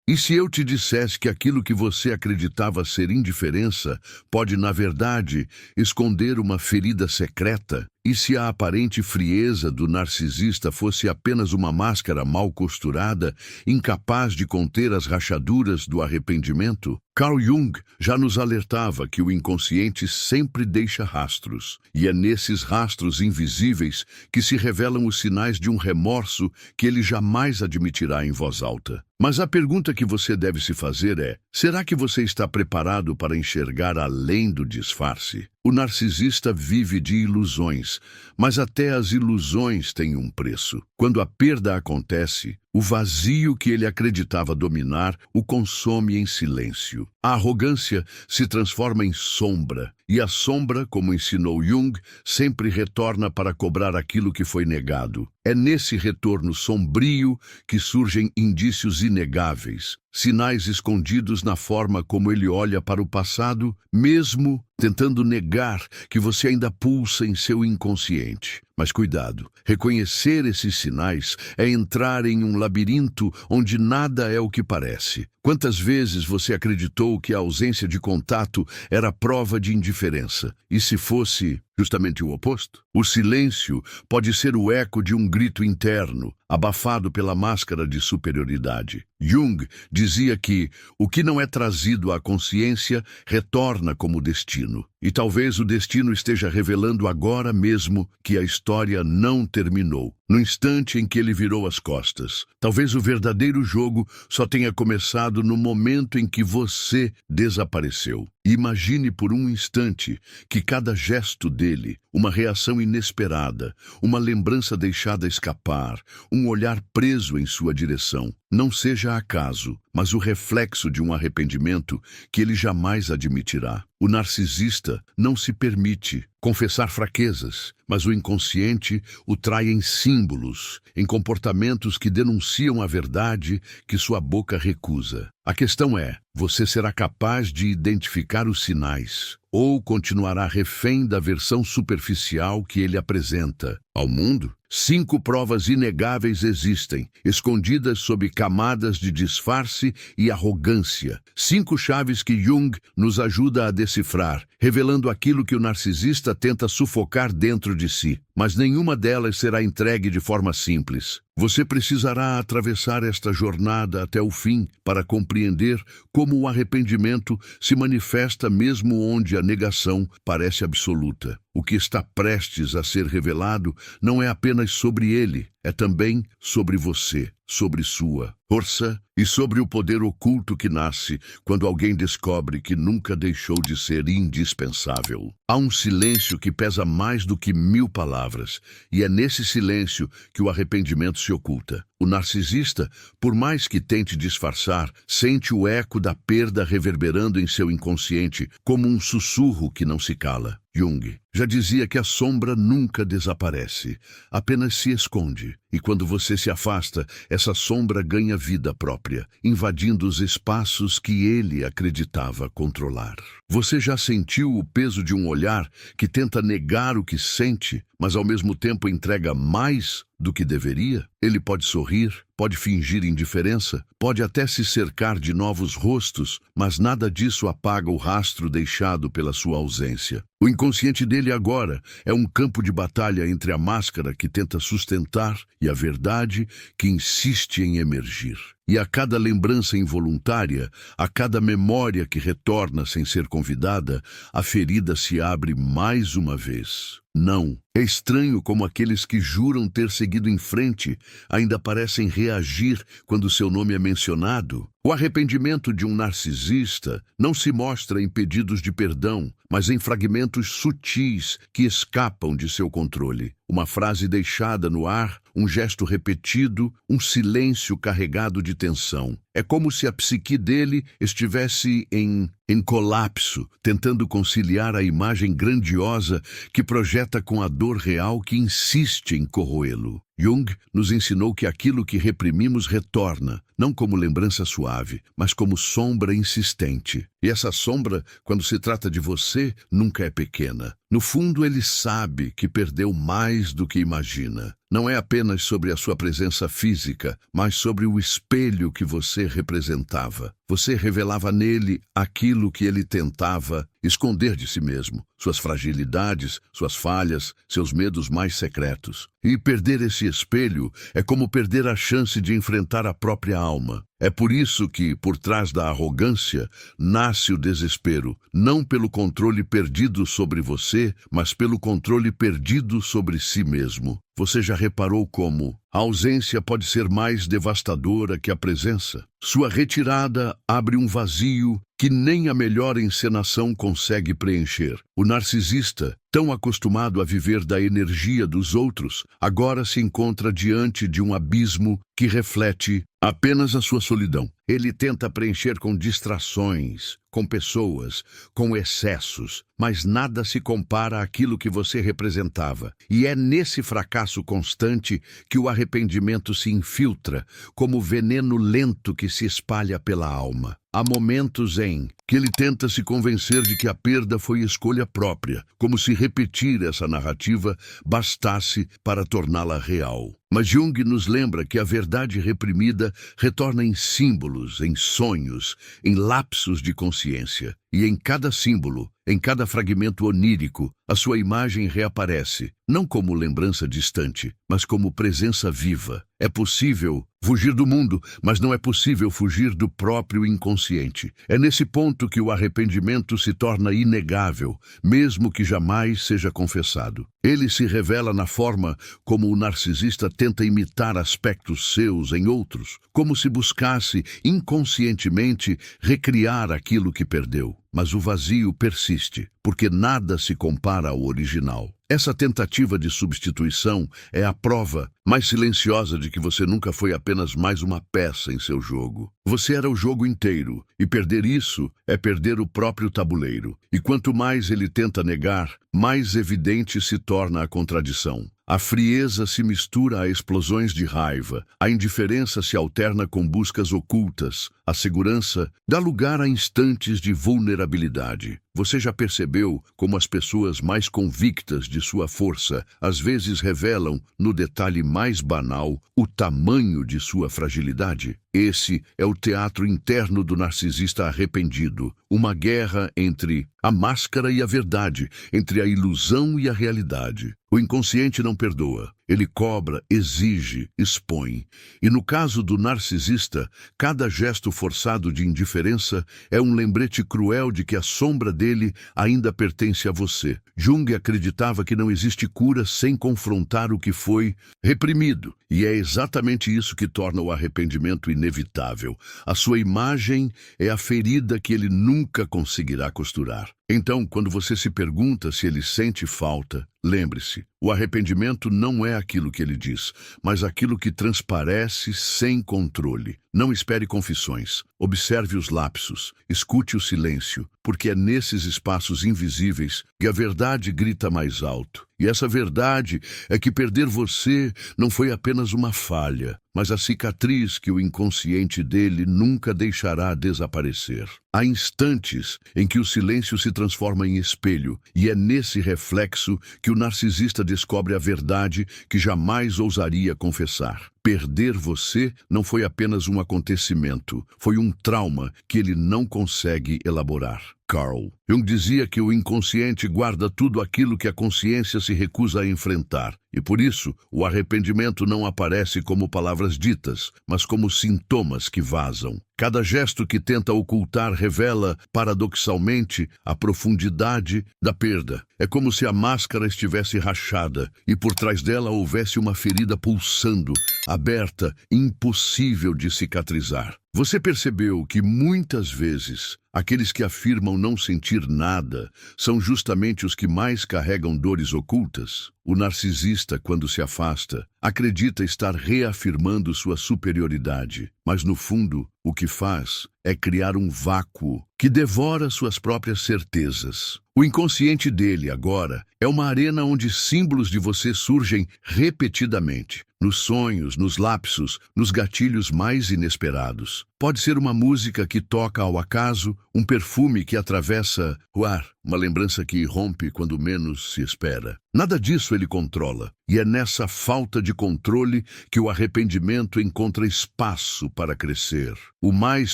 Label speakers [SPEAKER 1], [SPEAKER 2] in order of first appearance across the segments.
[SPEAKER 1] E se eu te dissesse que aquilo que você acreditava ser indiferença pode, na verdade, esconder uma ferida secreta? E se a aparente frieza do narcisista fosse apenas uma máscara mal costurada, incapaz de conter as rachaduras do arrependimento? Carl Jung já nos alertava que o inconsciente sempre deixa rastros, e é nesses rastros invisíveis que se revelam os sinais de um remorso que ele jamais admitirá em voz alta. Mas a pergunta que você deve se fazer é: será que você está preparado para enxergar além do disfarce? O narcisista vive de ilusões, mas até as ilusões têm um preço. Quando a perda acontece, o vazio que ele acreditava dominar o consome em silêncio. A arrogância se transforma em sombra, e a sombra, como ensinou Jung, sempre retorna para cobrar aquilo que foi negado. É nesse retorno sombrio que surgem indícios inegáveis, sinais escondidos na forma como ele olha para o passado, mesmo tentando negar que você ainda pulsa em seu inconsciente. Mas cuidado, reconhecer esses sinais é entrar em um labirinto onde nada é o que parece. Quantas vezes você acreditou que a ausência de contato era prova de indiferença? E se fosse justamente o oposto? O silêncio pode ser o eco de um grito interno, abafado pela máscara de superioridade. Jung dizia que o que não é trazido à consciência retorna como destino. E talvez o destino esteja revelando agora mesmo que a história não terminou. No instante em que ele virou as costas, talvez o verdadeiro jogo só tenha começado no momento em que você desapareceu. Imagine por um instante que cada gesto dele, uma reação inesperada, uma lembrança deixada escapar, um olhar preso em sua direção, não seja acaso, mas o reflexo de um arrependimento que ele jamais admitirá. O narcisista não se permite confessar fraquezas, mas o inconsciente o trai em símbolos, em comportamentos que denunciam a verdade que sua boca recusa. A questão é: você será capaz de identificar os sinais ou continuará refém da versão superficial que ele apresenta ao mundo? 5 provas inegáveis existem, escondidas sob camadas de disfarce e arrogância. 5 chaves que Jung nos ajuda a decifrar, revelando aquilo que o narcisista tenta sufocar dentro de si. Mas nenhuma delas será entregue de forma simples. Você precisará atravessar esta jornada até o fim para compreender como o arrependimento se manifesta mesmo onde a negação parece absoluta. O que está prestes a ser revelado não é apenas sobre ele, é também sobre você, sobre sua força e sobre o poder oculto que nasce quando alguém descobre que nunca deixou de ser indispensável. Há um silêncio que pesa mais do que 1000 palavras, e é nesse silêncio que o arrependimento se oculta. O narcisista, por mais que tente disfarçar, sente o eco da perda reverberando em seu inconsciente como um sussurro que não se cala. Jung já dizia que a sombra nunca desaparece, apenas se esconde. E quando você se afasta, essa sombra ganha vida própria, invadindo os espaços que ele acreditava controlar. Você já sentiu o peso de um olhar que tenta negar o que sente, mas ao mesmo tempo entrega mais do que deveria? Ele pode sorrir, pode fingir indiferença, pode até se cercar de novos rostos, mas nada disso apaga o rastro deixado pela sua ausência. O inconsciente dele agora é um campo de batalha entre a máscara que tenta sustentar e a verdade que insiste em emergir. E a cada lembrança involuntária, a cada memória que retorna sem ser convidada, a ferida se abre mais uma vez. Não. É estranho como aqueles que juram ter seguido em frente ainda parecem reagir quando seu nome é mencionado. O arrependimento de um narcisista não se mostra em pedidos de perdão, mas em fragmentos sutis que escapam de seu controle. Uma frase deixada no ar, um gesto repetido, um silêncio carregado de tensão. É como se a psique dele estivesse em colapso, tentando conciliar a imagem grandiosa que projeta com a dor real que insiste em corroê-lo. Jung nos ensinou que aquilo que reprimimos retorna, não como lembrança suave, mas como sombra insistente. E essa sombra, quando se trata de você, nunca é pequena. No fundo, ele sabe que perdeu mais do que imagina. não é apenas sobre a sua presença física, mas sobre o espelho que você representava. Você revelava nele aquilo que ele tentava esconder de si mesmo, suas fragilidades, suas falhas, seus medos mais secretos. E perder esse espelho é como perder a chance de enfrentar a própria alma. É por isso que, por trás da arrogância, nasce o desespero, não pelo controle perdido sobre você, mas pelo controle perdido sobre si mesmo. Você já reparou como a ausência pode ser mais devastadora que a presença? Sua retirada abre um vazio que nem a melhor encenação consegue preencher. O narcisista, tão acostumado a viver da energia dos outros, agora se encontra diante de um abismo que reflete apenas a sua solidão. Ele tenta preencher com distrações, com pessoas, com excessos, mas nada se compara àquilo que você representava. E é nesse fracasso constante que o arrependimento se infiltra, como veneno lento que se espalha pela alma. Há momentos em que ele tenta se convencer de que a perda foi escolha própria, como se repetir essa narrativa bastasse para torná-la real. Mas Jung nos lembra que a verdade reprimida retorna em símbolos, em sonhos, em lapsos de consciência. E em cada símbolo, em cada fragmento onírico, a sua imagem reaparece, não como lembrança distante, mas como presença viva. É possível fugir do mundo, mas não é possível fugir do próprio inconsciente. É nesse ponto que o arrependimento se torna inegável, mesmo que jamais seja confessado. Ele se revela na forma como o narcisista tenta imitar aspectos seus em outros, como se buscasse inconscientemente recriar aquilo que perdeu. Mas o vazio persiste, porque nada se compara ao original. Essa tentativa de substituição é a prova mais silenciosa de que você nunca foi apenas mais uma peça em seu jogo. Você era o jogo inteiro, e perder isso é perder o próprio tabuleiro. E quanto mais ele tenta negar, mais evidente se torna a contradição. A frieza se mistura a explosões de raiva, a indiferença se alterna com buscas ocultas, a segurança dá lugar a instantes de vulnerabilidade. Você já percebeu como as pessoas mais convictas de sua força às vezes revelam, no detalhe mais banal, o tamanho de sua fragilidade? Esse é o teatro interno do narcisista arrependido, uma guerra entre a máscara e a verdade, entre a ilusão e a realidade. O inconsciente não perdoa, ele cobra, exige, expõe. E no caso do narcisista, cada gesto forçado de indiferença é um lembrete cruel de que a sombra dele ainda pertence a você. Jung acreditava que não existe cura sem confrontar o que foi reprimido. E é exatamente isso que torna o arrependimento inevitável. A sua imagem é a ferida que ele nunca conseguirá costurar. Então, quando você se pergunta se ele sente falta, lembre-se, o arrependimento não é aquilo que ele diz, mas aquilo que transparece sem controle. Não espere confissões, observe os lapsos, escute o silêncio, porque é nesses espaços invisíveis que a verdade grita mais alto. E essa verdade é que perder você não foi apenas uma falha, mas a cicatriz que o inconsciente dele nunca deixará desaparecer. Há instantes em que o silêncio se transforma em espelho, e é nesse reflexo que o narcisista descobre a verdade que jamais ousaria confessar. Perder você não foi apenas um acontecimento, foi um trauma que ele não consegue elaborar. Carl Jung dizia que o inconsciente guarda tudo aquilo que a consciência se recusa a enfrentar, e por isso o arrependimento não aparece como palavras ditas, mas como sintomas que vazam. Cada gesto que tenta ocultar revela, paradoxalmente, a profundidade da perda. É como se a máscara estivesse rachada e por trás dela houvesse uma ferida pulsando, aberta, impossível de cicatrizar. Você percebeu que muitas vezes aqueles que afirmam não sentir nada são justamente os que mais carregam dores ocultas? O narcisista, quando se afasta, acredita estar reafirmando sua superioridade, mas no fundo, o que faz é criar um vácuo que devora suas próprias certezas. O inconsciente dele, agora, é uma arena onde símbolos de você surgem repetidamente. Nos sonhos, nos lapsos, nos gatilhos mais inesperados. Pode ser uma música que toca ao acaso, um perfume que atravessa o ar, uma lembrança que irrompe quando menos se espera. Nada disso ele controla, E é nessa falta de controle que o arrependimento encontra espaço para crescer. O mais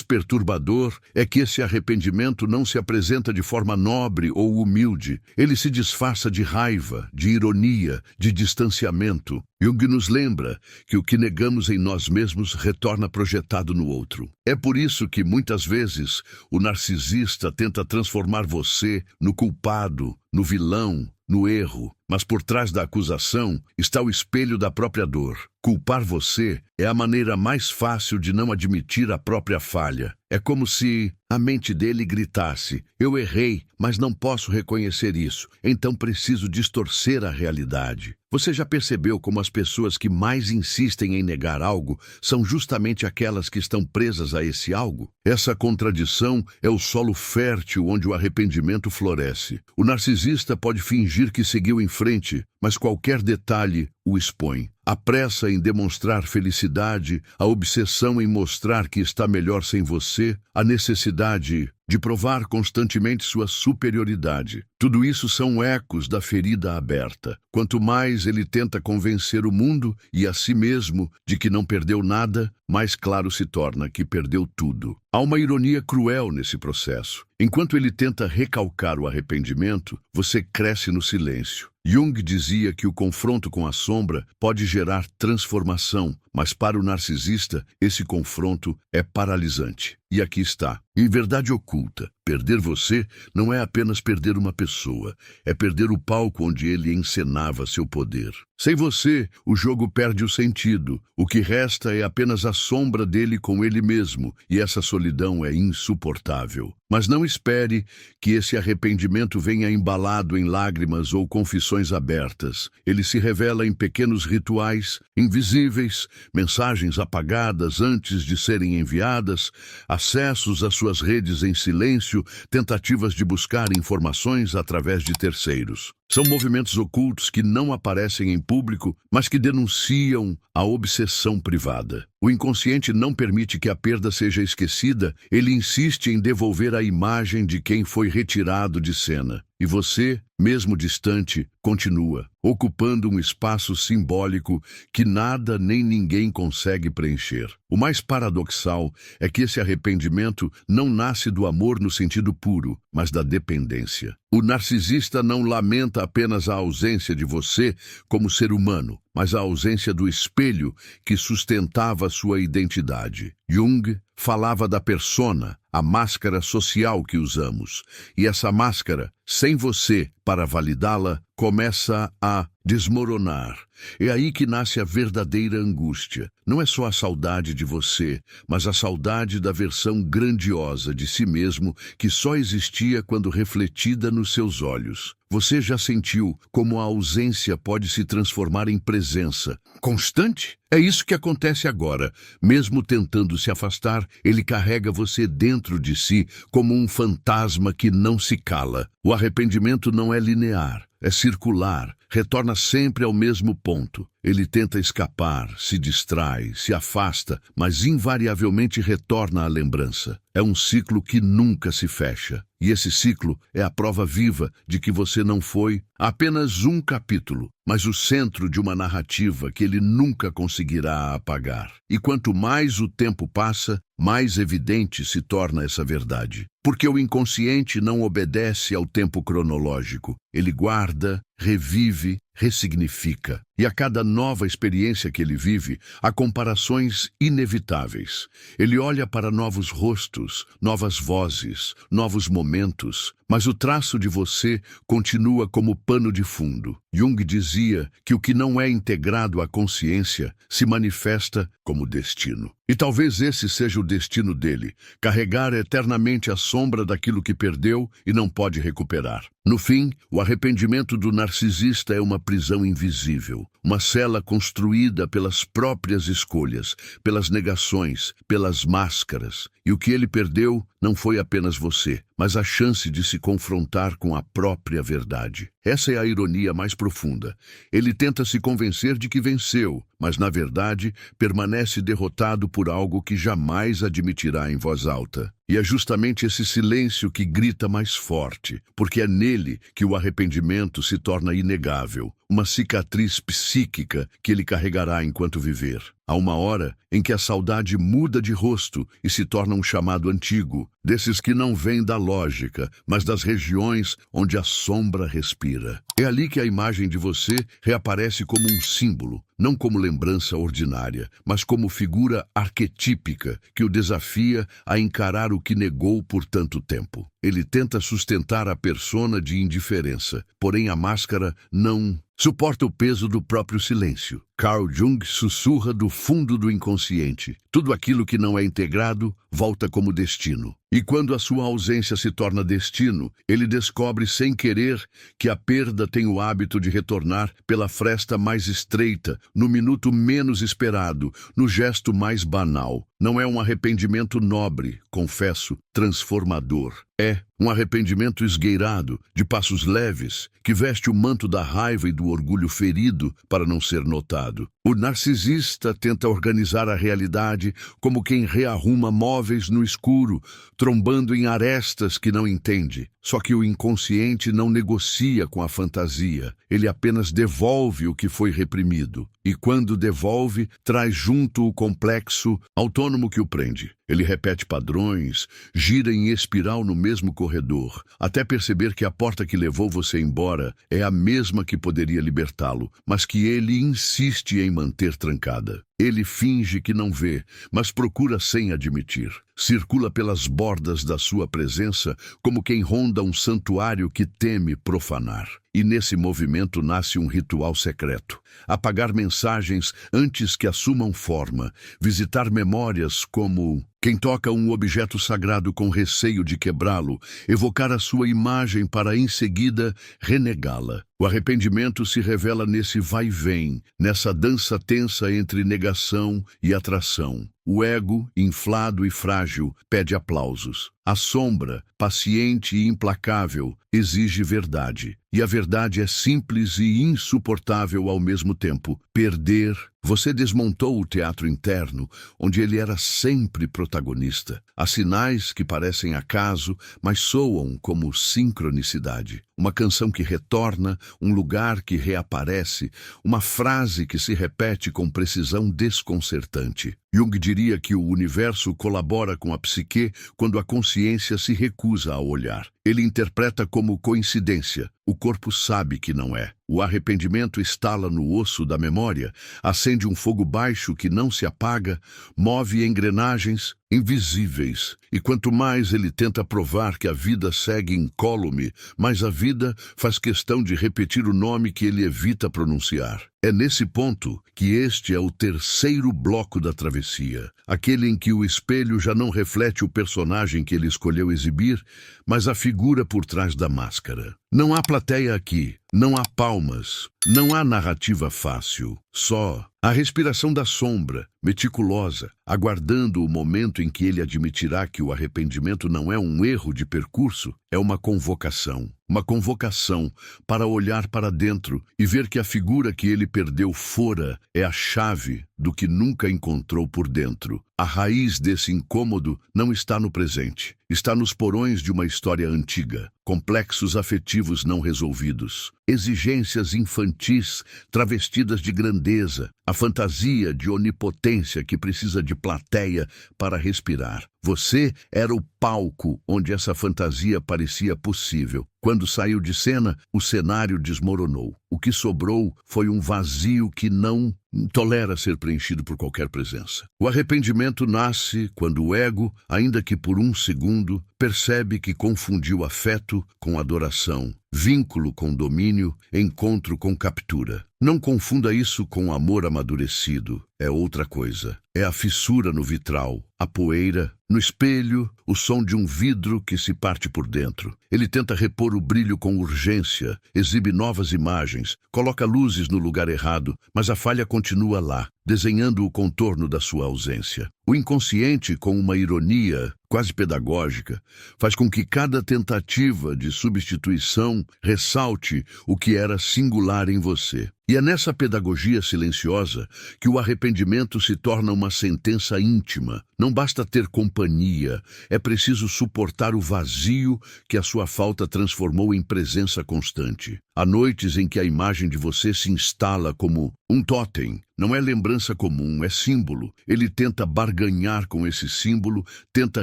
[SPEAKER 1] perturbador é que esse arrependimento não se apresenta de forma nobre ou humilde. Ele se disfarça de raiva, de ironia, de distanciamento. Jung nos lembra que o que negamos em nós mesmos retorna projetado no outro. É por isso que, muitas vezes, o narcisista tenta transformar você no culpado, no vilão, no erro. Mas por trás da acusação está o espelho da própria dor. Culpar você é a maneira mais fácil de não admitir a própria falha. É como se a mente dele gritasse: eu errei, mas não posso reconhecer isso, então preciso distorcer a realidade. Você já percebeu como as pessoas que mais insistem em negar algo são justamente aquelas que estão presas a esse algo? Essa contradição é o solo fértil onde o arrependimento floresce. O narcisista pode fingir que seguiu em frente, mas qualquer detalhe o expõe. A pressa em demonstrar felicidade, a obsessão em mostrar que está melhor sem você, a necessidade de provar constantemente sua superioridade. Tudo isso são ecos da ferida aberta. Quanto mais ele tenta convencer o mundo e a si mesmo de que não perdeu nada, mais claro se torna que perdeu tudo. Há uma ironia cruel nesse processo. Enquanto ele tenta recalcar o arrependimento, você cresce no silêncio. Jung dizia que o confronto com a sombra pode gerar transformação, mas para o narcisista, esse confronto é paralisante. E aqui está. Em verdade oculta, perder você não é apenas perder uma pessoa, é perder o palco onde ele encenava seu poder. Sem você, o jogo perde o sentido. O que resta é apenas a sombra dele com ele mesmo, e essa solidão é insuportável. Mas não espere que esse arrependimento venha embalado em lágrimas ou confissões abertas. Ele se revela em pequenos rituais, invisíveis, mensagens apagadas antes de serem enviadas, acessos às suas redes em silêncio, tentativas de buscar informações através de terceiros. São movimentos ocultos que não aparecem em público, mas que denunciam a obsessão privada. O inconsciente não permite que a perda seja esquecida, ele insiste em devolver a imagem de quem foi retirado de cena. E você, mesmo distante, continua, ocupando um espaço simbólico que nada nem ninguém consegue preencher. O mais paradoxal é que esse arrependimento não nasce do amor no sentido puro, mas da dependência. O narcisista não lamenta apenas a ausência de você como ser humano, mas a ausência do espelho que sustentava sua identidade. Jung falava da persona, a máscara social que usamos. E essa máscara, sem você para validá-la, começa a desmoronar. É aí que nasce a verdadeira angústia. Não é só a saudade de você, mas a saudade da versão grandiosa de si mesmo que só existia quando refletida nos seus olhos. Você já sentiu como a ausência pode se transformar em presença constante? É isso que acontece agora. Mesmo tentando se afastar, ele carrega você dentro de si como um fantasma que não se cala. O arrependimento não é linear, é circular, retorna sempre ao mesmo ponto. Ele tenta escapar, se distrai, se afasta, mas invariavelmente retorna à lembrança. É um ciclo que nunca se fecha. E esse ciclo é a prova viva de que você não foi apenas um capítulo, mas o centro de uma narrativa que ele nunca conseguirá apagar. E quanto mais o tempo passa, mais evidente se torna essa verdade. Porque o inconsciente não obedece ao tempo cronológico. Ele guarda, revive, ressignifica. E a cada nova experiência que ele vive, há comparações inevitáveis. Ele olha para novos rostos, novas vozes, novos momentos, mas o traço de você continua como pano de fundo. Jung dizia que o que não é integrado à consciência se manifesta como destino. E talvez esse seja o destino dele, carregar eternamente a sombra daquilo que perdeu e não pode recuperar. No fim, o arrependimento do narcisista é uma prisão invisível, uma cela construída pelas próprias escolhas, pelas negações, pelas máscaras. E o que ele perdeu não foi apenas você, mas a chance de se confrontar com a própria verdade. Essa é a ironia mais profunda. Ele tenta se convencer de que venceu, mas na verdade permanece derrotado por algo que jamais admitirá em voz alta. E é justamente esse silêncio que grita mais forte, porque é nele que o arrependimento se torna inegável. uma cicatriz psíquica que ele carregará enquanto viver. Há uma hora em que a saudade muda de rosto e se torna um chamado antigo, desses que não vêm da lógica, mas das regiões onde a sombra respira. É ali que a imagem de você reaparece como um símbolo, não como lembrança ordinária, mas como figura arquetípica que o desafia a encarar o que negou por tanto tempo. Ele tenta sustentar a persona de indiferença, porém a máscara não suporta o peso do próprio silêncio. Carl Jung sussurra do fundo do inconsciente. Tudo aquilo que não é integrado volta como destino. E quando a sua ausência se torna destino, ele descobre sem querer que a perda tem o hábito de retornar pela fresta mais estreita, no minuto menos esperado, no gesto mais banal. Não é um arrependimento nobre, confesso, transformador. É um arrependimento esgueirado, de passos leves, que veste o manto da raiva e do orgulho ferido para não ser notado. O narcisista tenta organizar a realidade como quem rearruma móveis no escuro, trombando em arestas que não entende. Só que o inconsciente não negocia com a fantasia, ele apenas devolve o que foi reprimido. E quando devolve, traz junto o complexo autônomo que o prende. Ele repete padrões, gira em espiral no mesmo corredor, até perceber que a porta que levou você embora é a mesma que poderia libertá-lo, mas que ele insiste em manter trancada. Ele finge que não vê, mas procura sem admitir. Circula pelas bordas da sua presença como quem ronda um santuário que teme profanar. E nesse movimento nasce um ritual secreto. Apagar mensagens antes que assumam forma. Visitar memórias como quem toca um objeto sagrado com receio de quebrá-lo. Evocar a sua imagem para em seguida renegá-la. O arrependimento se revela nesse vai-vem, nessa dança tensa entre negação e atração. O ego, inflado e frágil, pede aplausos. A sombra, paciente e implacável, exige verdade. E a verdade é simples e insuportável ao mesmo tempo. Perder. Você desmontou o teatro interno, onde ele era sempre protagonista. Há sinais que parecem acaso, mas soam como sincronicidade. Uma canção que retorna, um lugar que reaparece, uma frase que se repete com precisão desconcertante. Jung diria que o universo colabora com a psique quando a consciência se recusa a olhar. Ele interpreta como coincidência. O corpo sabe que não é. O arrependimento estala no osso da memória, acende um fogo baixo que não se apaga, move engrenagens invisíveis. E quanto mais ele tenta provar que a vida segue incólume, mais a vida faz questão de repetir o nome que ele evita pronunciar. É nesse ponto que este é o terceiro bloco da travessia, aquele em que o espelho já não reflete o personagem que ele escolheu exibir, mas a figura por trás da máscara. Não há plateia aqui, não há palmas, não há narrativa fácil, só a respiração da sombra, meticulosa, aguardando o momento em que ele admitirá que o arrependimento não é um erro de percurso, é uma convocação. Uma convocação para olhar para dentro e ver que a figura que ele perdeu fora é a chave do que nunca encontrou por dentro. A raiz desse incômodo não está no presente, está nos porões de uma história antiga, complexos afetivos não resolvidos, exigências infantis travestidas de grandeza, a fantasia de onipotência que precisa de plateia para respirar. Você era o palco onde essa fantasia parecia possível. Quando saiu de cena, o cenário desmoronou. O que sobrou foi um vazio que não tolera ser preenchido por qualquer presença. O arrependimento nasce quando o ego, ainda que por um segundo, percebe que confundiu afeto com adoração, vínculo com domínio, encontro com captura. Não confunda isso com amor amadurecido. É outra coisa. É a fissura no vitral, a poeira, no espelho, o som de um vidro que se parte por dentro. Ele tenta repor o brilho com urgência, exibe novas imagens, coloca luzes no lugar errado, mas a falha continua lá, desenhando o contorno da sua ausência. O inconsciente, com uma ironia quase pedagógica, faz com que cada tentativa de substituição ressalte o que era singular em você. E é nessa pedagogia silenciosa que o arrependimento se torna uma sentença íntima. Não basta ter companhia, é preciso suportar o vazio que a sua falta transformou em presença constante. Há noites em que a imagem de você se instala como um totem. Não é lembrança comum, é símbolo. Ele tenta barganhar com esse símbolo, tenta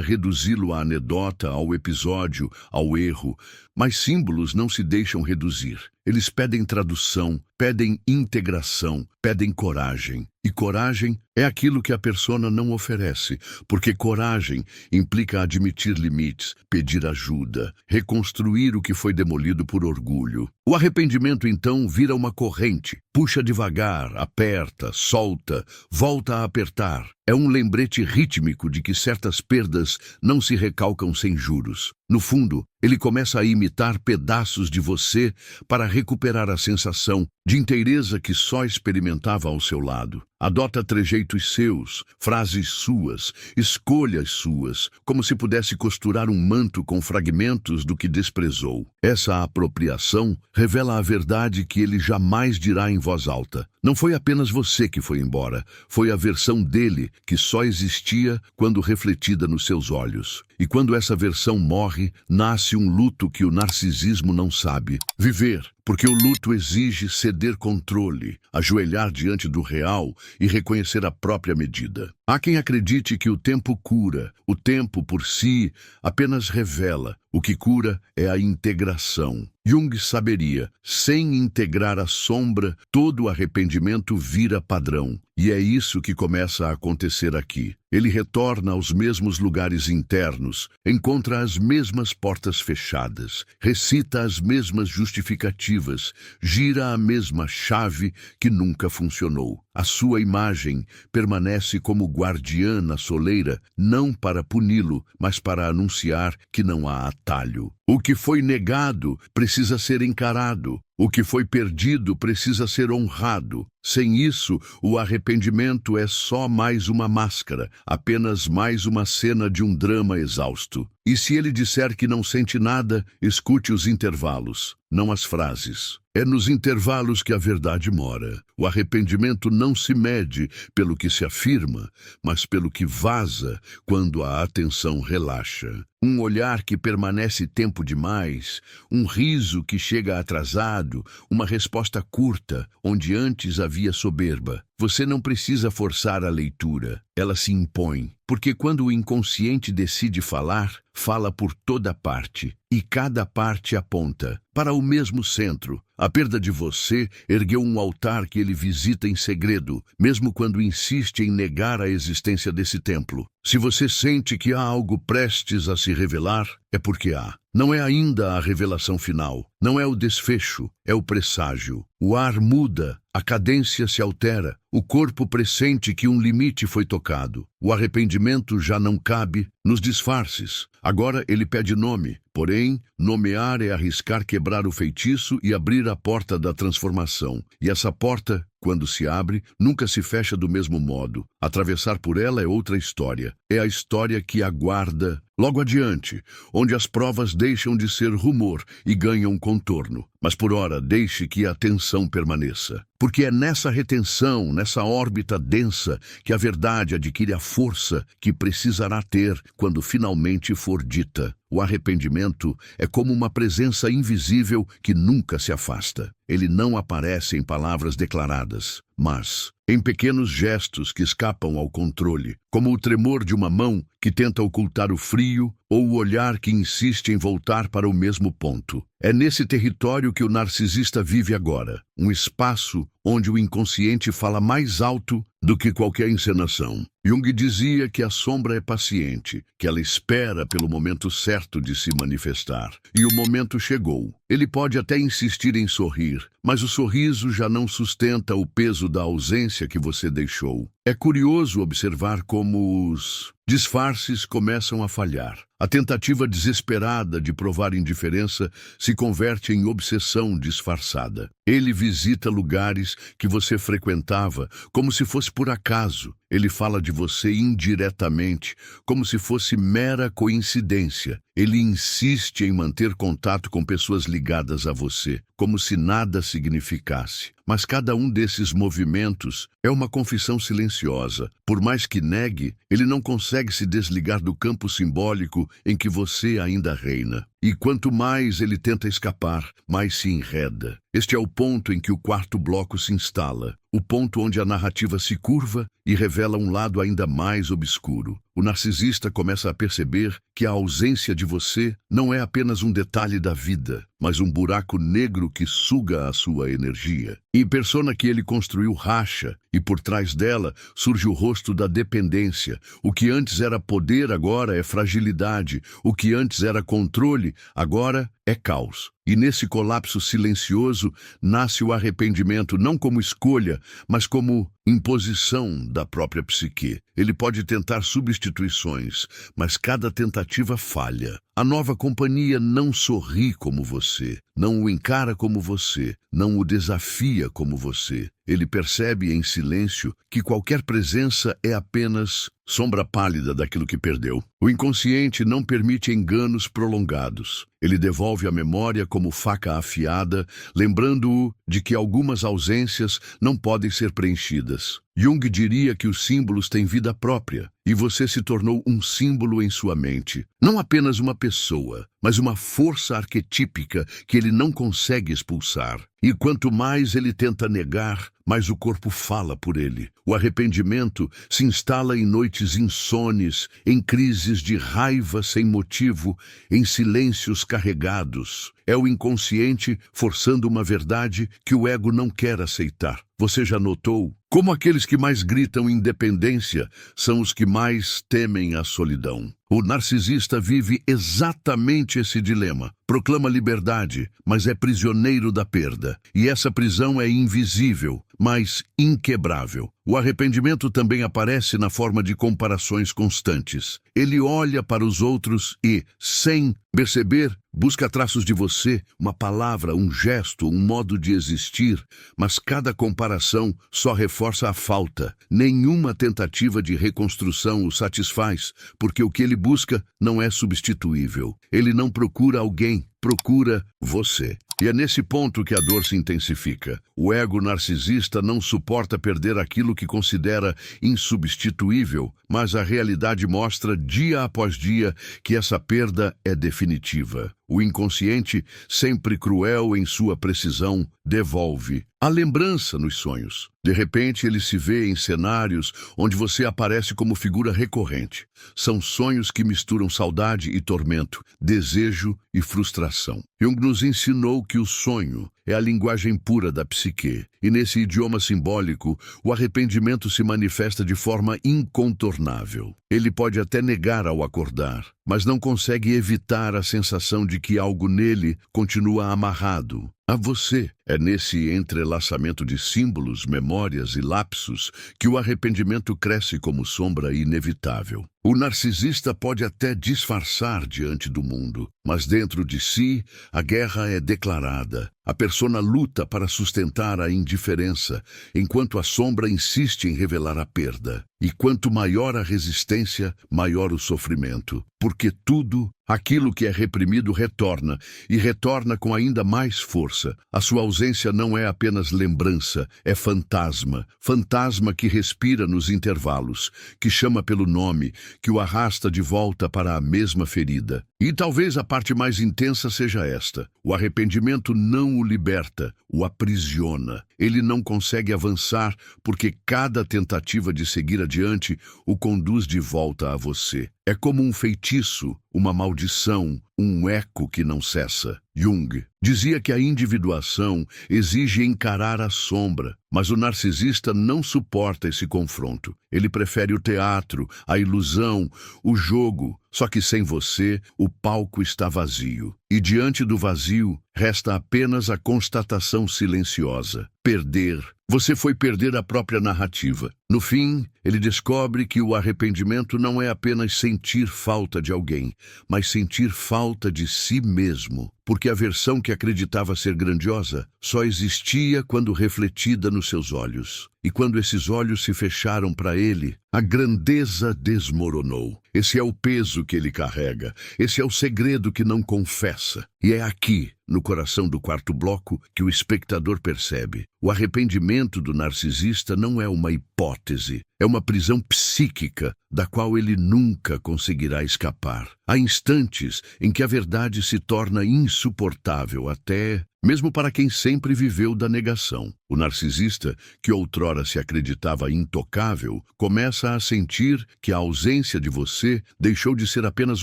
[SPEAKER 1] reduzi-lo à anedota, ao episódio, ao erro. Mas símbolos não se deixam reduzir. Eles pedem tradução, pedem integração, pedem coragem. E coragem é aquilo que a persona não oferece, porque coragem implica admitir limites, pedir ajuda, reconstruir o que foi demolido por orgulho. O arrependimento, então, vira uma corrente, puxa devagar, aperta, solta, volta a apertar. É um lembrete rítmico de que certas perdas não se recalcam sem juros. No fundo, ele começa a imitar pedaços de você para recuperar a sensação de inteireza que só experimentava ao seu lado. Adota trejeitos seus, frases suas, escolhas suas, como se pudesse costurar um manto com fragmentos do que desprezou. Essa apropriação revela a verdade que ele jamais dirá em voz alta. Não foi apenas você que foi embora, foi a versão dele que só existia quando refletida nos seus olhos. E quando essa versão morre, nasce um luto que o narcisismo não sabe viver, porque o luto exige ceder controle, ajoelhar diante do real e reconhecer a própria medida. Há quem acredite que o tempo cura, o tempo por si apenas revela. O que cura é a integração. Jung saberia, sem integrar a sombra, todo arrependimento vira padrão. E é isso que começa a acontecer aqui. Ele retorna aos mesmos lugares internos, encontra as mesmas portas fechadas, recita as mesmas justificativas, gira a mesma chave que nunca funcionou. A sua imagem permanece como guardiã na soleira, não para puni-lo, mas para anunciar que não há atalho. O que foi negado precisa ser encarado. O que foi perdido precisa ser honrado. Sem isso, o arrependimento é só mais uma máscara, apenas mais uma cena de um drama exausto. E se ele disser que não sente nada, escute os intervalos, não as frases. É nos intervalos que a verdade mora. O arrependimento não se mede pelo que se afirma, mas pelo que vaza quando a atenção relaxa. Um olhar que permanece tempo demais, um riso que chega atrasado, uma resposta curta, onde antes havia soberba. Você não precisa forçar a leitura, ela se impõe. Porque quando o inconsciente decide falar, fala por toda parte, e cada parte aponta para o mesmo centro. A perda de você ergueu um altar que ele visita em segredo, mesmo quando insiste em negar a existência desse templo. Se você sente que há algo prestes a se revelar, é porque há. Não é ainda a revelação final, não é o desfecho, é o presságio. O ar muda, a cadência se altera, o corpo pressente que um limite foi tocado. O arrependimento já não cabe nos disfarces. Agora ele pede nome, porém, nomear é arriscar quebrar o feitiço e abrir a porta da transformação. E essa porta, quando se abre, nunca se fecha do mesmo modo. Atravessar por ela é outra história. É a história que aguarda logo adiante, onde as provas deixam de ser rumor e ganham contorno. Mas por ora, deixe que a tensão permaneça. Porque é nessa retenção, nessa órbita densa, que a verdade adquire a força que precisará ter quando finalmente for dita. O arrependimento é como uma presença invisível que nunca se afasta. Ele não aparece em palavras declaradas, mas em pequenos gestos que escapam ao controle, como o tremor de uma mão que tenta ocultar o frio ou o olhar que insiste em voltar para o mesmo ponto. É nesse território que o narcisista vive agora, um espaço onde o inconsciente fala mais alto do que qualquer encenação. Jung dizia que a sombra é paciente, que ela espera pelo momento certo de se manifestar. E o momento chegou. Ele pode até insistir em sorrir, mas o sorriso já não sustenta o peso da ausência que você deixou. É curioso observar como os disfarces começam a falhar. A tentativa desesperada de provar indiferença se converte em obsessão disfarçada. Ele visita lugares que você frequentava como se fosse por acaso. Ele fala de você indiretamente, como se fosse mera coincidência. Ele insiste em manter contato com pessoas ligadas a você, como se nada significasse. Mas cada um desses movimentos é uma confissão silenciosa. Por mais que negue, ele não consegue se desligar do campo simbólico em que você ainda reina. e quanto mais ele tenta escapar, mais se enreda. Este é o ponto em que o quarto bloco se instala, o ponto onde a narrativa se curva e revela um lado ainda mais obscuro. O narcisista começa a perceber que a ausência de você não é apenas um detalhe da vida, mas um buraco negro que suga a sua energia. E a persona que ele construiu racha, e por trás dela surge o rosto da dependência. O que antes era poder, agora é fragilidade. O que antes era controle, agora é caos. E nesse colapso silencioso nasce o arrependimento, não como escolha, mas como imposição da própria psique. Ele pode tentar substituições, mas cada tentativa falha. A nova companhia não sorri como você, não o encara como você, não o desafia como você. Ele percebe em silêncio que qualquer presença é apenas sombra pálida daquilo que perdeu. O inconsciente não permite enganos prolongados. Ele devolve a memória como faca afiada, lembrando-o de que algumas ausências não podem ser preenchidas. Jung diria que os símbolos têm vida própria, e você se tornou um símbolo em sua mente. Não apenas uma pessoa, mas uma força arquetípica que ele não consegue expulsar. E quanto mais ele tenta negar, mais o corpo fala por ele. O arrependimento se instala em noites insones, em crises de raiva sem motivo, em silêncios carregados. É o inconsciente forçando uma verdade que o ego não quer aceitar. Você já notou como aqueles que mais gritam independência são os que mais temem a solidão? O narcisista vive exatamente esse dilema. Proclama liberdade, mas é prisioneiro da perda. E essa prisão é invisível, mas inquebrável. O arrependimento também aparece na forma de comparações constantes. Ele olha para os outros e, sem perceber, busca traços de você, uma palavra, um gesto, um modo de existir, mas cada comparação só reforça a falta. Nenhuma tentativa de reconstrução o satisfaz, porque o que ele busca não é substituível. Ele não procura alguém, procura você. E é nesse ponto que a dor se intensifica. O ego narcisista não suporta perder aquilo que considera insubstituível, mas a realidade mostra dia após dia que essa perda é definitiva. O inconsciente, sempre cruel em sua precisão, devolve a lembrança nos sonhos. De repente, ele se vê em cenários onde você aparece como figura recorrente. São sonhos que misturam saudade e tormento, desejo e frustração. Jung nos ensinou que o sonho é a linguagem pura da psique, e nesse idioma simbólico, o arrependimento se manifesta de forma incontornável. Ele pode até negar ao acordar, mas não consegue evitar a sensação de que algo nele continua amarrado a você. É nesse entrelaçamento de símbolos, memórias e lapsos que o arrependimento cresce como sombra inevitável. O narcisista pode até disfarçar diante do mundo, mas dentro de si, a guerra é declarada. A persona luta para sustentar a indiferença, enquanto a sombra insiste em revelar a perda. E quanto maior a resistência, maior o sofrimento. Porque tudo, aquilo que é reprimido, retorna, e retorna com ainda mais força. A sua ausência não é apenas lembrança, é fantasma. Fantasma que respira nos intervalos, que chama pelo nome, que o arrasta de volta para a mesma ferida. E talvez a parte mais intensa seja esta. O arrependimento não o liberta, o aprisiona. Ele não consegue avançar porque cada tentativa de seguir adiante o conduz de volta a você. É como um feitiço, uma maldição, um eco que não cessa. Jung dizia que a individuação exige encarar a sombra, mas o narcisista não suporta esse confronto. Ele prefere o teatro, a ilusão, o jogo. Só que sem você, o palco está vazio. E diante do vazio, resta apenas a constatação silenciosa. Perder. Você foi perder a própria narrativa. No fim, ele descobre que o arrependimento não é apenas sentir falta de alguém, mas sentir falta de si mesmo. Porque a versão que acreditava ser grandiosa só existia quando refletida nos seus olhos. E quando esses olhos se fecharam para ele, a grandeza desmoronou. Esse é o peso que ele carrega. Esse é o segredo que não confessa. E é aqui, no coração do quarto bloco que o espectador percebe. O arrependimento do narcisista não é uma hipótese, é uma prisão psíquica da qual ele nunca conseguirá escapar. Há instantes em que a verdade se torna insuportável até mesmo para quem sempre viveu da negação. O narcisista, que outrora se acreditava intocável, começa a sentir que a ausência de você deixou de ser apenas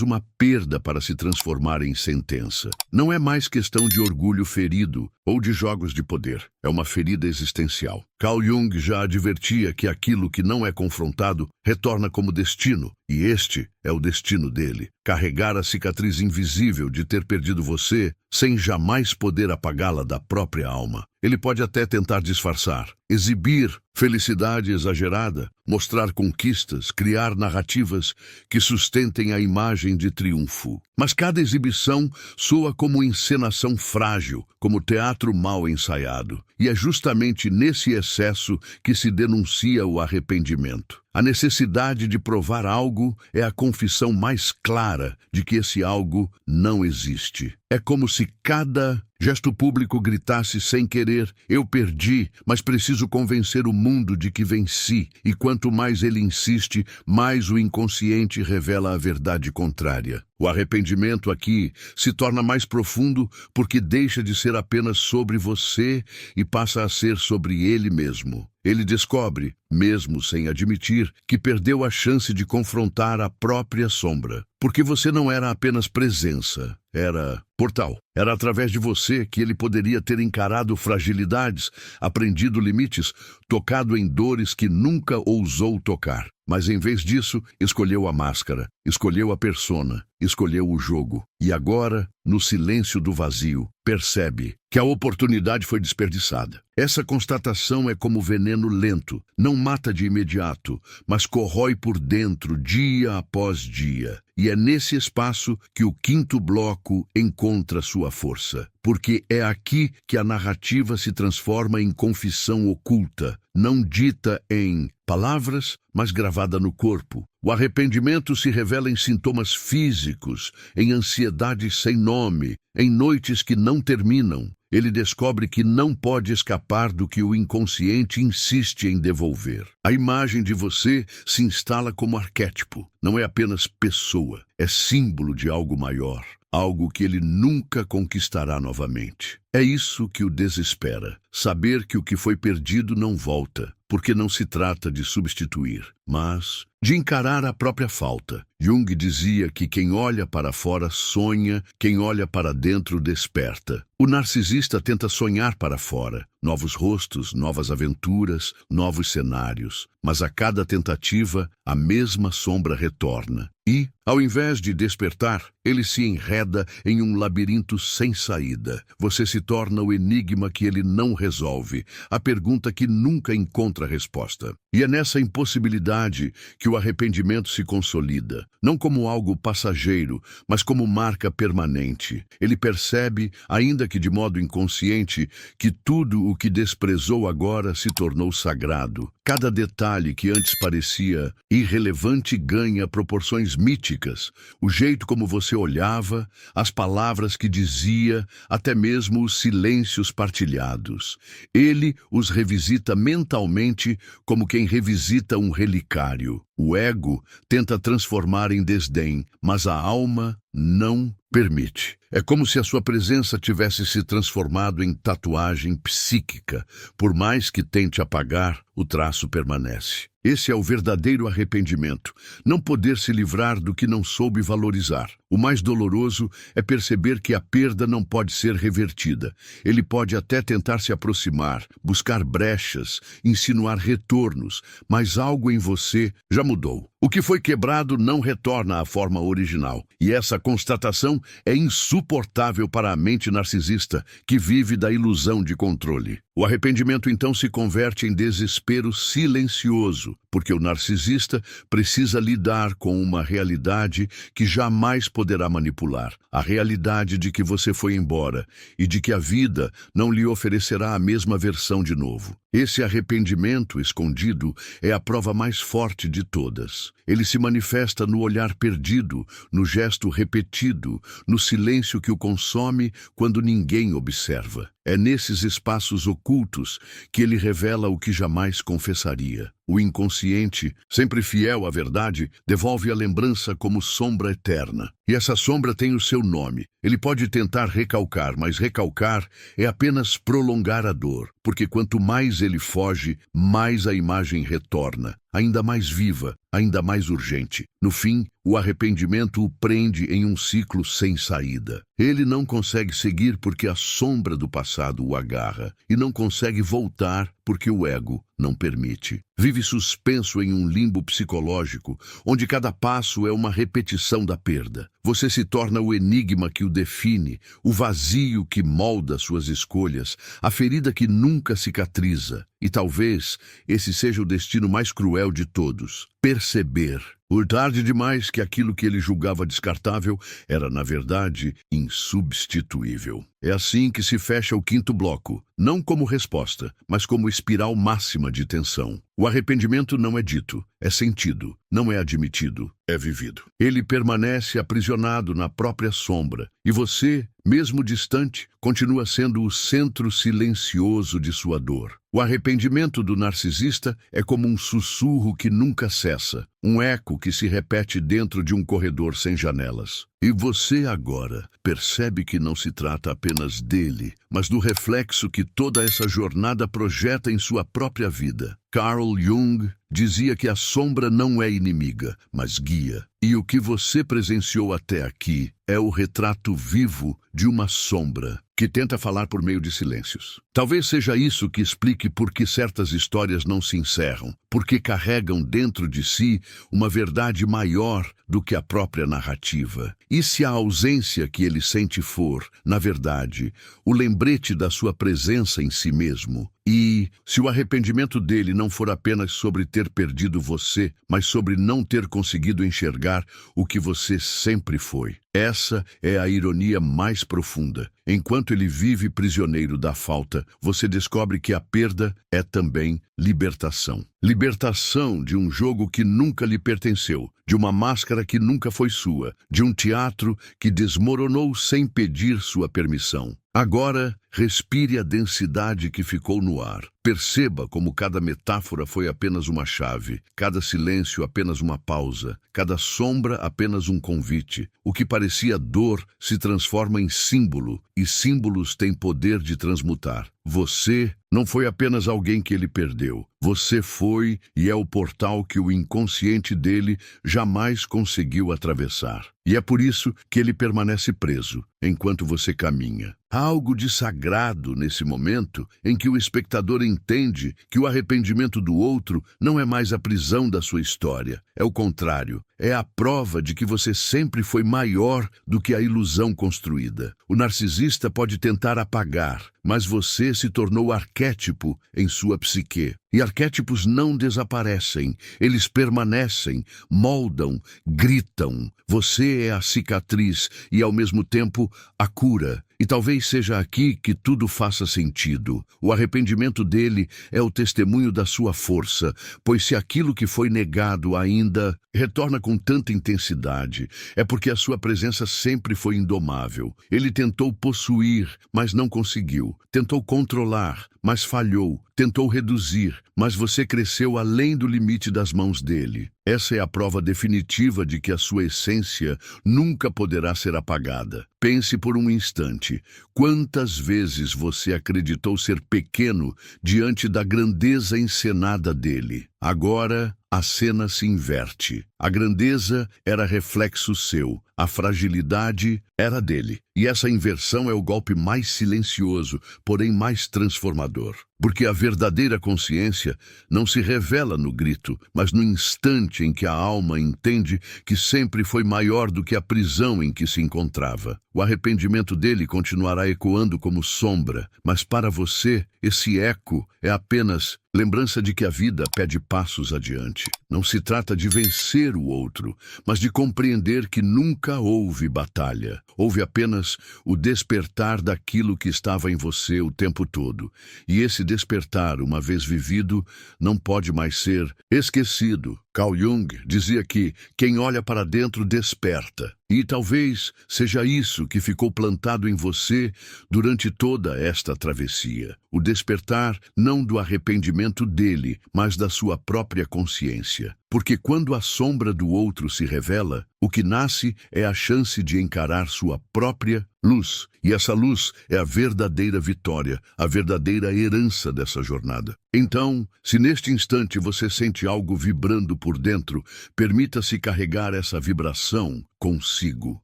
[SPEAKER 1] uma perda para se transformar em sentença. Não é mais questão de orgulho ferido ou de jogos de poder. É uma ferida existencial. Carl Jung já advertia que aquilo que não é confrontado retorna como destino, e este é o destino dele. Carregar a cicatriz invisível de ter perdido você sem jamais poder apagá-la da própria alma. Ele pode até tentar disfarçar, exibir felicidade exagerada, mostrar conquistas, criar narrativas que sustentem a imagem de triunfo. Mas cada exibição soa como encenação frágil, como teatro mal ensaiado. E é justamente nesse excesso que se denuncia o arrependimento. A necessidade de provar algo é a confissão mais clara de que esse algo não existe. É como se cada gesto público gritasse sem querer: eu perdi, mas preciso convencer o mundo de que venci. E quanto mais ele insiste, mais o inconsciente revela a verdade contrária. O arrependimento aqui se torna mais profundo porque deixa de ser apenas sobre você e passa a ser sobre ele mesmo. Ele descobre, mesmo sem admitir, que perdeu a chance de confrontar a própria sombra. Porque você não era apenas presença, era portal. Era através de você que ele poderia ter encarado fragilidades, aprendido limites, tocado em dores que nunca ousou tocar. Mas em vez disso, escolheu a máscara, escolheu a persona, escolheu o jogo. E agora, no silêncio do vazio, percebe que a oportunidade foi desperdiçada. Essa constatação é como veneno lento, não mata de imediato, mas corrói por dentro dia após dia. E é nesse espaço que o quinto bloco encontra sua força. Porque é aqui que a narrativa se transforma em confissão oculta, não dita em palavras, mas gravada no corpo. O arrependimento se revela em sintomas físicos, em ansiedades sem nome, em noites que não terminam. Ele descobre que não pode escapar do que o inconsciente insiste em devolver. A imagem de você se instala como arquétipo. Não é apenas pessoa, é símbolo de algo maior, algo que ele nunca conquistará novamente. É isso que o desespera, saber que o que foi perdido não volta, porque não se trata de substituir, mas de encarar a própria falta. Jung dizia que quem olha para fora sonha, quem olha para dentro desperta. O narcisista tenta sonhar para fora, novos rostos, novas aventuras, novos cenários, mas a cada tentativa, a mesma sombra retorna. E, ao invés de despertar, ele se enreda em um labirinto sem saída. Você se torna o enigma que ele não resolve, a pergunta que nunca encontra resposta. E é nessa impossibilidade que o arrependimento se consolida, não como algo passageiro, mas como marca permanente. Ele percebe, ainda que de modo inconsciente, que tudo o que desprezou agora se tornou sagrado. Cada detalhe que antes parecia irrelevante ganha proporções míticas. O jeito como você olhava, as palavras que dizia, até mesmo os silêncios partilhados. Ele os revisita mentalmente como quem revisita um relicário. O ego tenta transformar em desdém, mas a alma não permite. É como se a sua presença tivesse se transformado em tatuagem psíquica. Por mais que tente apagar, o traço permanece. Esse é o verdadeiro arrependimento, não poder se livrar do que não soube valorizar. O mais doloroso é perceber que a perda não pode ser revertida. Ele pode até tentar se aproximar, buscar brechas, insinuar retornos, mas algo em você já mudou. O que foi quebrado não retorna à forma original. E essa constatação é insuportável para a mente narcisista, que vive da ilusão de controle. O arrependimento então se converte em desespero silencioso. isso, porque o narcisista precisa lidar com uma realidade que jamais poderá manipular, a realidade de que você foi embora e de que a vida não lhe oferecerá a mesma versão de novo. Esse arrependimento escondido é a prova mais forte de todas. Ele se manifesta no olhar perdido, no gesto repetido, no silêncio que o consome quando ninguém observa. É nesses espaços ocultos que ele revela o que jamais confessaria. O inconsciente, sempre fiel à verdade, devolve a lembrança como sombra eterna. E essa sombra tem o seu nome. Ele pode tentar recalcar, mas recalcar é apenas prolongar a dor, porque quanto mais ele foge, mais a imagem retorna, ainda mais viva, ainda mais urgente. No fim, o arrependimento o prende em um ciclo sem saída. Ele não consegue seguir porque a sombra do passado o agarra, e não consegue voltar porque o ego não permite. Vive suspenso em um limbo psicológico, onde cada passo é uma repetição da perda. Você se torna o enigma que o define, o vazio que molda suas escolhas, a ferida que nunca cicatriza. E talvez esse seja o destino mais cruel de todos: perceber, por tarde demais, que aquilo que ele julgava descartável era, na verdade, insubstituível. É assim que se fecha o quinto bloco, não como resposta, mas como espiral máxima de tensão. O arrependimento não é dito, é sentido, não é admitido, é vivido. Ele permanece aprisionado na própria sombra, e você, mesmo distante, continua sendo o centro silencioso de sua dor. O arrependimento do narcisista é como um sussurro que nunca cessa, um eco que se repete dentro de um corredor sem janelas. E você agora percebe que não se trata apenas dele, mas do reflexo que toda essa jornada projeta em sua própria vida. Carl Jung dizia que a sombra não é inimiga, mas guia. E o que você presenciou até aqui é o retrato vivo de uma sombra que tenta falar por meio de silêncios. Talvez seja isso que explique por que certas histórias não se encerram, porque carregam dentro de si uma verdade maior do que a própria narrativa. E se a ausência que ele sente for, na verdade, o lembrete da sua presença em si mesmo? E se o arrependimento dele não for apenas sobre ter perdido você, mas sobre não ter conseguido enxergar o que você sempre foi? Essa é a ironia mais profunda. Enquanto ele vive prisioneiro da falta, você descobre que a perda é também libertação. Libertação de um jogo que nunca lhe pertenceu, de uma máscara que nunca foi sua, de um teatro que desmoronou sem pedir sua permissão. Agora, respire a densidade que ficou no ar. Perceba como cada metáfora foi apenas uma chave, cada silêncio apenas uma pausa, cada sombra apenas um convite. O que parecia dor se transforma em símbolo, e símbolos têm poder de transmutar. Você não foi apenas alguém que ele perdeu. Você foi e é o portal que o inconsciente dele jamais conseguiu atravessar. E é por isso que ele permanece preso, enquanto você caminha. Há algo de sagrado nesse momento em que o espectador entende que o arrependimento do outro não é mais a prisão da sua história. É o contrário. É a prova de que você sempre foi maior do que a ilusão construída. O narcisista pode tentar apagar, mas você se tornou arquétipo em sua psique. E arquétipos não desaparecem, eles permanecem, moldam, gritam. Você é a cicatriz e, ao mesmo tempo, a cura. E talvez seja aqui que tudo faça sentido. O arrependimento dele é o testemunho da sua força, pois se aquilo que foi negado ainda retorna com tanta intensidade, é porque a sua presença sempre foi indomável. Ele tentou possuir, mas não conseguiu. Tentou controlar, mas falhou. Tentou reduzir, mas você cresceu além do limite das mãos dele. Essa é a prova definitiva de que a sua essência nunca poderá ser apagada. Pense por um instante. Quantas vezes você acreditou ser pequeno diante da grandeza encenada dele? Agora, a cena se inverte. A grandeza era reflexo seu, a fragilidade era dele. E essa inversão é o golpe mais silencioso, porém mais transformador. Porque a verdadeira consciência não se revela no grito, mas no instante em que a alma entende que sempre foi maior do que a prisão em que se encontrava. O arrependimento dele continuará ecoando como sombra, mas para você, esse eco é apenas lembrança de que a vida pede passos adiante. Não se trata de vencer o outro, mas de compreender que nunca houve batalha. Houve apenas o despertar daquilo que estava em você o tempo todo. E esse despertar, uma vez vivido, não pode mais ser esquecido. Carl Jung dizia que quem olha para dentro desperta. E talvez seja isso que ficou plantado em você durante toda esta travessia. O despertar não do arrependimento dele, mas da sua própria consciência. Porque quando a sombra do outro se revela, o que nasce é a chance de encarar sua própria luz. E essa luz é a verdadeira vitória, a verdadeira herança dessa jornada. Então, se neste instante você sente algo vibrando por dentro, permita-se carregar essa vibração consigo.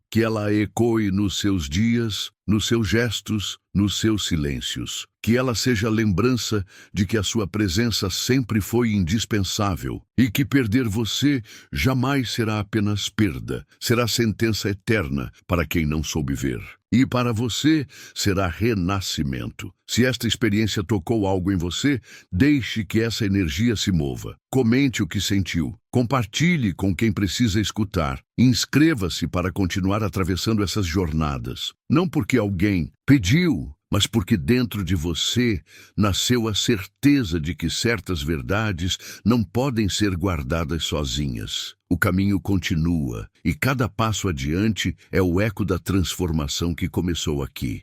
[SPEAKER 1] Que ela ecoe nos seus dias, nos seus gestos, nos seus silêncios. Que ela seja a lembrança de que a sua presença sempre foi indispensável e que perder você jamais será apenas perda, será sentença eterna para quem não soube ver. E para você será renascimento. Se esta experiência tocou algo em você, deixe que essa energia se mova. Comente o que sentiu. Compartilhe com quem precisa escutar. Inscreva-se para continuar atravessando essas jornadas. Não porque alguém pediu, mas porque dentro de você nasceu a certeza de que certas verdades não podem ser guardadas sozinhas. O caminho continua, e cada passo adiante é o eco da transformação que começou aqui.